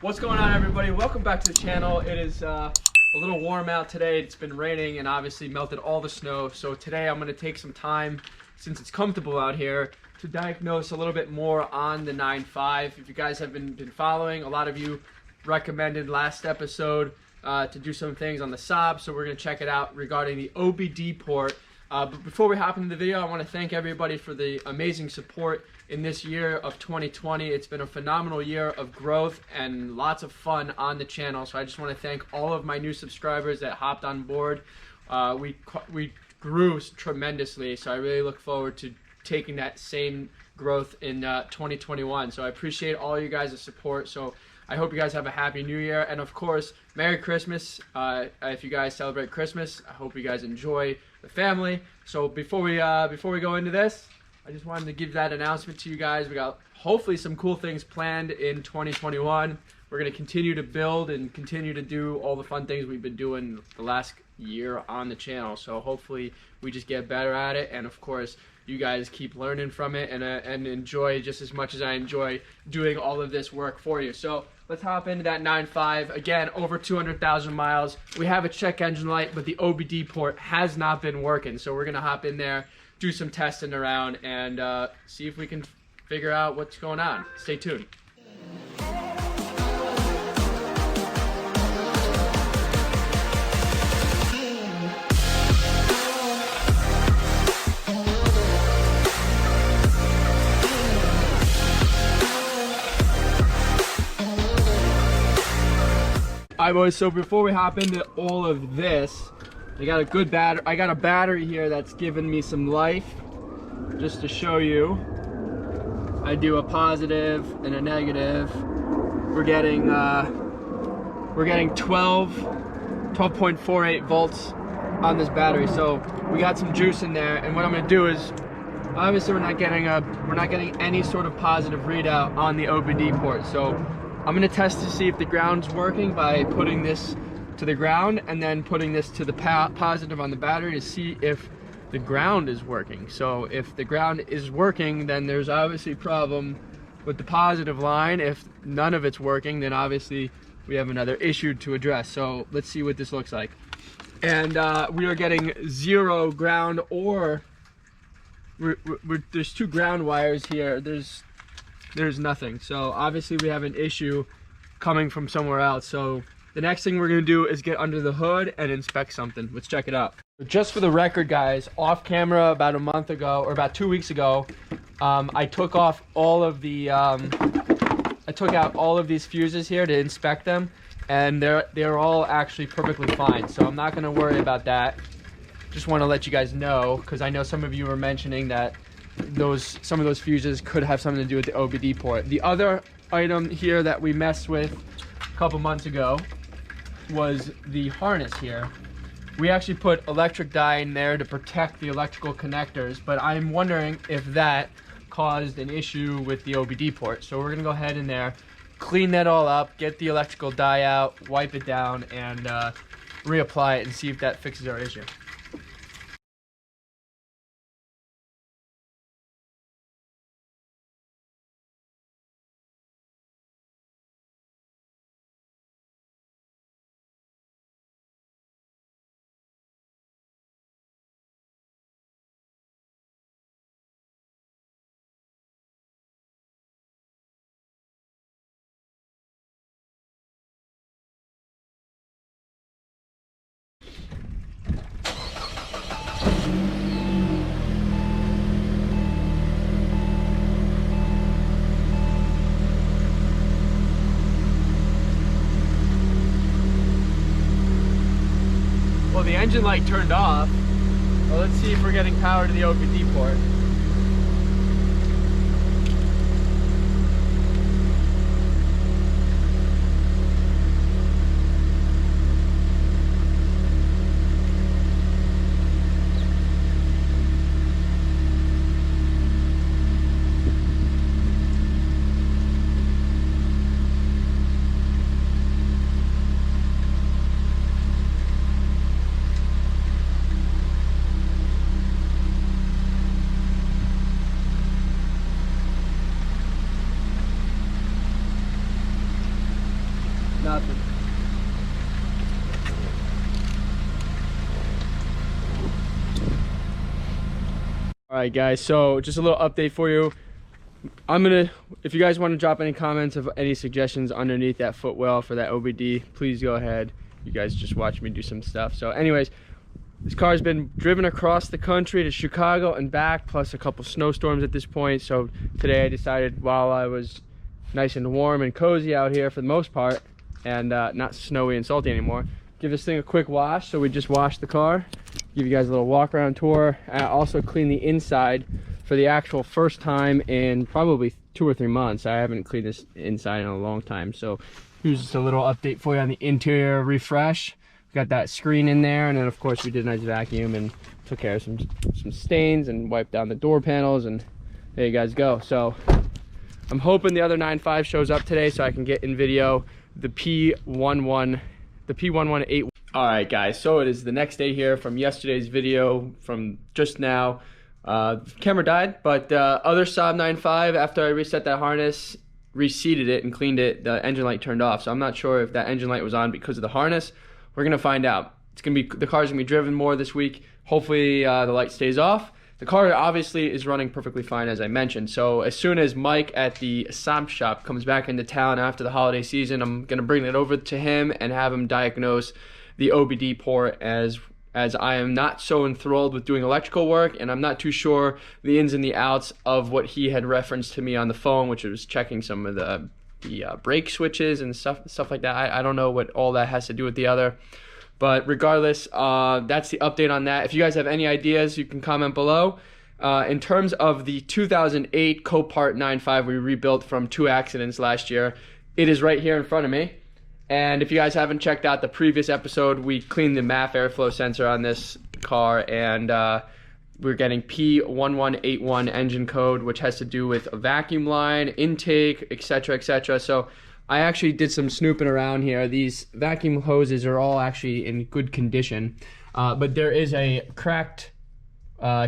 What's going on, everybody? Welcome back to the channel. It is a little warm out today. It's been raining and obviously melted all the snow. So today I'm going to take some time, since it's comfortable out here, to diagnose a little bit more on the 9.5. If you guys have been following, a lot of you recommended last episode to do some things on the Saab, so we're going to check it out regarding the OBD port. But before we hop into the video, I want to thank everybody for the amazing support in this year of 2020. It's been a phenomenal year of growth and lots of fun on the channel. So I just want to thank all of my new subscribers that hopped on board. We grew tremendously, so I really look forward to taking that same growth in 2021. So I appreciate all you guys' support. So I hope you guys have a happy new year, and of course, Merry Christmas. If you guys celebrate Christmas, I hope you guys enjoy the family. So before we go into this, I just wanted to give that announcement to you guys. We got hopefully some cool things planned in 2021. We're going to continue to build and continue to do all the fun things we've been doing the last year on the channel. So hopefully we just get better at it, and of course you guys keep learning from it and enjoy just as much as I enjoy doing all of this work for you. So let's hop into that 9.5. Again, over 200,000 miles. We have a check engine light, but the OBD port has not been working. So we're going to hop in there, do some testing around, and see if we can figure out what's going on. Stay tuned. Alright boys, so before we hop into all of this, I got a battery here that's giving me some life. Just to show you, I do a positive and a negative. We're getting 12.48 volts on this battery, so we got some juice in there. And what I'm going to do is, obviously we're not getting any sort of positive readout on the OBD port. So I'm going to test to see if the ground's working by putting this to the ground and then putting this to the positive on the battery to see if the ground is working. So if the ground is working, then there's obviously a problem with the positive line. If none of it's working, then obviously we have another issue to address. So let's see what this looks like. And we are getting zero ground, or there's two ground wires here. There's nothing. So obviously we have an issue coming from somewhere else. So the next thing we're going to do is get under the hood and inspect something. Let's check it out. Just for the record, guys, off camera about a month ago, or about 2 weeks ago, I took off all of the I took out all of these fuses here to inspect them, and they're all actually perfectly fine. So I'm not going to worry about that. Just want to let you guys know, because I know some of you were mentioning that some of those fuses could have something to do with the OBD port. The other item here that we messed with a couple months ago was the harness here. We actually put electric dye in there to protect the electrical connectors, but I'm wondering if that caused an issue with the OBD port. So we're gonna go ahead in there, clean that all up, get the electrical dye out, wipe it down, and reapply it and see if that fixes our issue. Well, the engine light turned off. Well, let's see if we're getting power to the OBD port. nothing. Alright guys, so just a little update for you. If you guys want to drop any comments of any suggestions underneath that footwell for that OBD, please go ahead. You guys just watch me do some stuff. So anyways, this car has been driven across the country to Chicago and back, plus a couple snowstorms at this point. So today I decided, while I was nice and warm and cozy out here for the most part, and not snowy and salty anymore, give this thing a quick wash. So we just washed the car, give you guys a little walk around tour, and also clean the inside for the actual first time in probably 2 or 3 months. I haven't cleaned this inside in a long time. So here's just a little update for you on the interior refresh. Got that screen in there, and then of course we did a nice vacuum and took care of some stains and wiped down the door panels, and there you guys go. So I'm hoping the other 9.5 shows up today so I can get in video the P1181. All right guys, so it is the next day here from yesterday's video from just now. Camera died, but other Saab 9.5, after I reset that harness, reseated it and cleaned it, the engine light turned off. So I'm not sure if that engine light was on because of the harness. We're gonna find out. The car's gonna be driven more this week. Hopefully the light stays off. The car obviously is running perfectly fine, as I mentioned. So as soon as Mike at the Saab shop comes back into town after the holiday season, I'm gonna bring it over to him and have him diagnose the OBD port, as I am not so enthralled with doing electrical work, and I'm not too sure the ins and the outs of what he had referenced to me on the phone, which was checking some of the brake switches and stuff like that. I don't know what all that has to do with the other, but regardless, that's the update on that. If you guys have any ideas, you can comment below. In terms of the 2008 Copart 9.5 we rebuilt from 2 accidents last year, it is right here in front of me. And if you guys haven't checked out the previous episode, we cleaned the MAF airflow sensor on this car, and we're getting P1181 engine code, which has to do with a vacuum line, intake, etc., etc. So I actually did some snooping around here. These vacuum hoses are all actually in good condition, but there is a cracked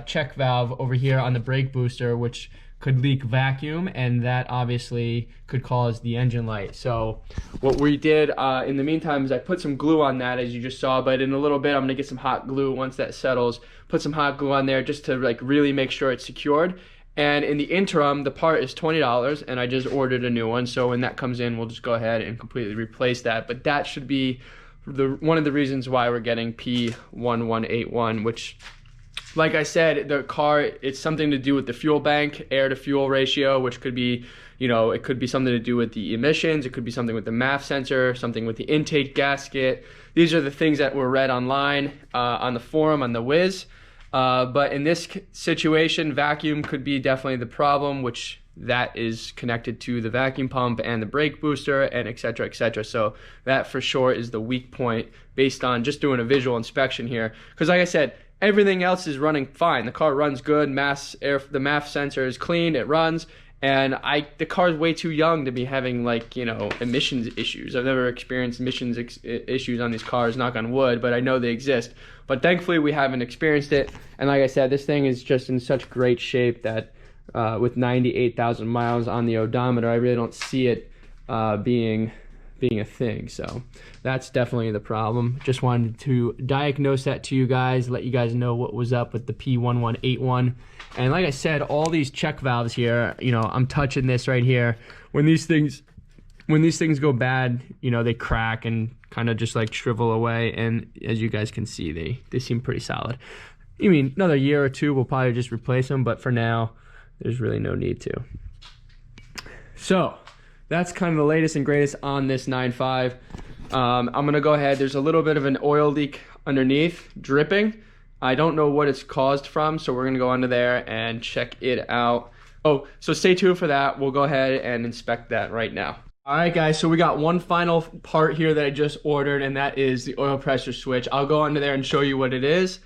check valve over here on the brake booster, which could leak vacuum, and that obviously could cause the engine light. So what we did in the meantime is I put some glue on that, as you just saw, but in a little bit I'm gonna get some hot glue. Once that settles, put some hot glue on there just to like really make sure it's secured. And in the interim, the part is $20, and I just ordered a new one, so when that comes in, we'll just go ahead and completely replace that. But that should be one of the reasons why we're getting P1181, which, like I said, the car, it's something to do with the fuel bank, air to fuel ratio, which could be, you know, it could be something to do with the emissions, it could be something with the MAF sensor, something with the intake gasket. These are the things that were read online on the forum, on the Wiz. But in this situation, vacuum could be definitely the problem, which that is connected to the vacuum pump and the brake booster, and etc., etc. So that for sure is the weak point based on just doing a visual inspection here. Because like I said, everything else is running fine. The car runs good. The MAF sensor is clean. It runs, and the car is way too young to be having, like, you know, emissions issues. I've never experienced emissions issues on these cars, knock on wood, but I know they exist. But thankfully, we haven't experienced it. And like I said, this thing is just in such great shape that with 98,000 miles on the odometer, I really don't see it being a thing. So that's definitely the problem. Just wanted to diagnose that to you guys, let you guys know what was up with the P1181. And like I said, all these check valves here, you know, I'm touching this right here. When these things go bad, you know, they crack and kind of just like shrivel away. And as you guys can see, they seem pretty solid. I mean, another year or two, we'll probably just replace them, but for now, there's really no need to. So that's kind of the latest and greatest on this 9.5. I'm gonna go ahead. There's a little bit of an oil leak underneath, dripping. I don't know what it's caused from, so we're gonna go under there and check it out. Oh, so stay tuned for that. We'll go ahead and inspect that right now. All right, guys, so we got one final part here that I just ordered, and that is the oil pressure switch. I'll go under there and show you what it is.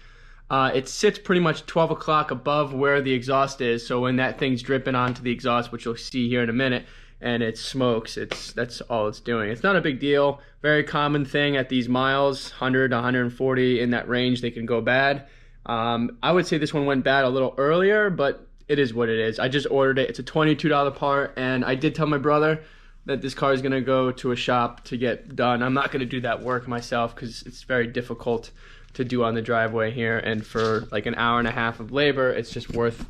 It sits pretty much 12 o'clock above where the exhaust is, so when that thing's dripping onto the exhaust, which you'll see here in a minute, and it smokes, that's all it's doing. It's not a big deal. Very common thing at these miles, 100 to 140, in that range, they can go bad. I would say this one went bad a little earlier, but it is what it is. I just ordered it. It's a $22 part, and I did tell my brother, that this car is going to go to a shop to get done. I'm not going to do that work myself because it's very difficult to do on the driveway here, and for like an hour and a half of labor, it's just worth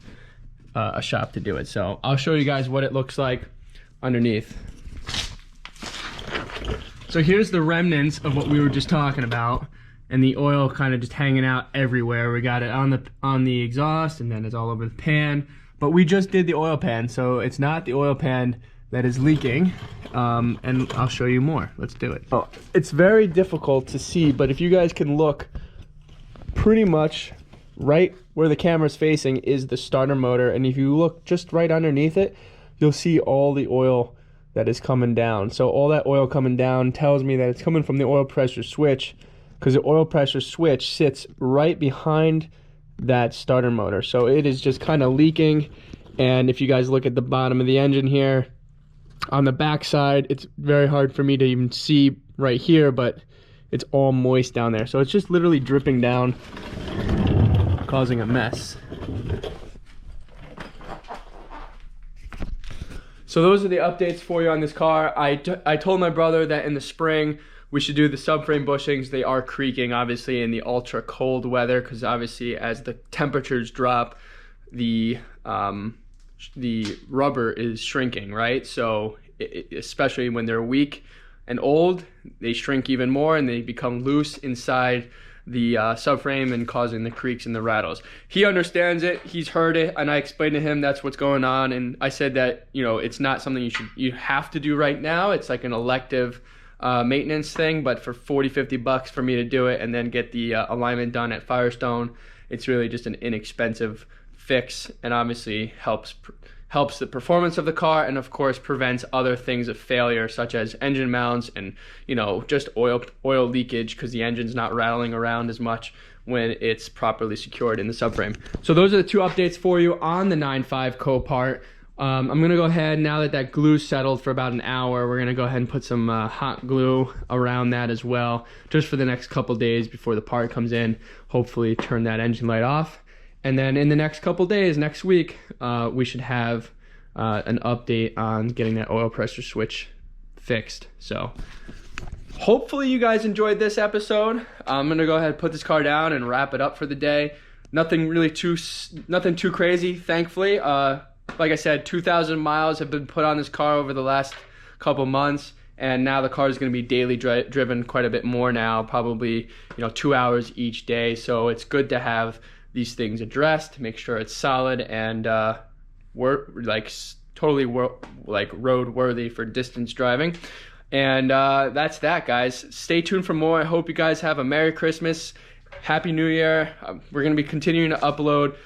a shop to do it. So I'll show you guys what it looks like underneath. So here's the remnants of what we were just talking about, and the oil kind of just hanging out everywhere. We got it on the exhaust, and then it's all over the pan. But we just did the oil pan, so it's not the oil pan that is leaking, and I'll show you more. Let's do it. Oh, it's very difficult to see, but if you guys can look, pretty much right where the camera's facing is the starter motor, and if you look just right underneath it, you'll see all the oil that is coming down. So all that oil coming down tells me that it's coming from the oil pressure switch, because the oil pressure switch sits right behind that starter motor. So it is just kind of leaking, and if you guys look at the bottom of the engine here, on the back side, it's very hard for me to even see right here, but it's all moist down there. So it's just literally dripping down, causing a mess. So those are the updates for you on this car. I told my brother that in the spring we should do the subframe bushings. They are creaking, obviously, in the ultra cold weather, because obviously as the temperatures drop, the rubber is shrinking, right? So especially when they're weak and old, they shrink even more and they become loose inside the subframe and causing the creaks and the rattles. He understands it, he's heard it, and I explained to him that's what's going on, and I said that, you know, it's not something you have to do right now. It's like an elective maintenance thing, but for 40-50 bucks for me to do it and then get the alignment done at Firestone, it's really just an inexpensive fix, and obviously helps the performance of the car, and of course prevents other things of failure, such as engine mounts and, you know, just oil leakage, because the engine's not rattling around as much when it's properly secured in the subframe. So those are the two updates for you on the 9.5 copart. I'm gonna go ahead, now that that glue settled for about an hour, we're gonna go ahead and put some hot glue around that as well, just for the next couple days before the part comes in. Hopefully turn that engine light off. And then in the next couple days, next week, we should have an update on getting that oil pressure switch fixed. So hopefully you guys enjoyed this episode. I'm gonna go ahead and put this car down and wrap it up for the day. Nothing too crazy, thankfully. Like I said, 2,000 miles have been put on this car over the last couple months, and now the car is going to be daily driven quite a bit more now, probably, you know, 2 hours each day. So it's good to have these things addressed, make sure it's solid and totally road worthy for distance driving. And that's that, guys. Stay tuned for more. I hope you guys have a Merry Christmas, Happy New Year. We're going to be continuing to upload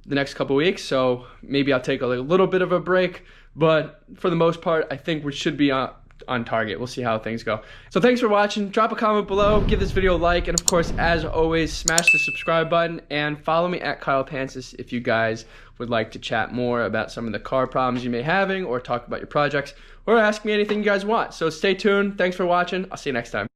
the next couple weeks, so maybe I'll take a little bit of a break, but for the most part, I think we should be on target. We'll see how things go. So thanks for watching. Drop a comment below, give this video a like, and of course, as always, smash the subscribe button and follow me at Kyle Pancis if you guys would like to chat more about some of the car problems you may be having, or talk about your projects, or ask me anything you guys want. So stay tuned. Thanks for watching. I'll see you next time.